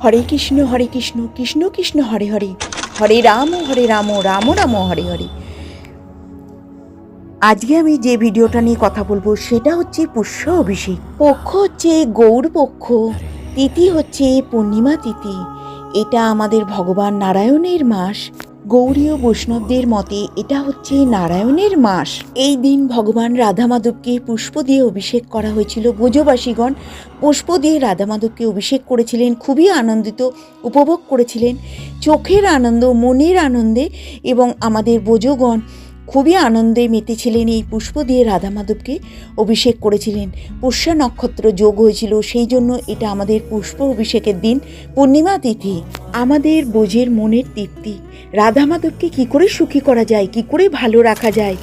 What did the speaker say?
হরে কৃষ্ণ কৃষ্ণ কৃষ্ণ হরে হরে, হরে রাম রাম রাম হরে হরে। আজকে আমি যে ভিডিওটা নিয়ে কথা বলবো সেটা হচ্ছে পুষ্য অভিষেক। পক্ষ হচ্ছে গৌর পক্ষ, তিথি হচ্ছে পূর্ণিমা তিথি। এটা আমাদের ভগবান নারায়ণের মাস। গৌড়ীয় বৈষ্ণবদের মতে এটা হচ্ছে নারায়ণের মাস। এই দিন ভগবান রাধা মাধবকে পুষ্প দিয়ে অভিষেক করা হয়েছিল। ব্রজবাসীগণ পুষ্প দিয়ে রাধা মাধবকে অভিষেক করেছিলেন, খুবই আনন্দিত উপভোগ করেছিলেন। চোখের আনন্দ, মনের আনন্দে এবং আমাদের ব্রজগণ খুবই আনন্দে মেতেছিলেন। এই পুষ্প দিয়ে রাধা মাধবকে অভিষেক করেছিলেন। পুষ্যা নক্ষত্র যোগ হয়েছিল, সেই জন্য এটা আমাদের পুষ্প অভিষেকের দিন, পূর্ণিমা তিথি। আমাদের ব্রজের মনের তৃপ্তি, রাধা মাধবকে কী করে সুখী করা যায়, কী করে ভালো রাখা যায়,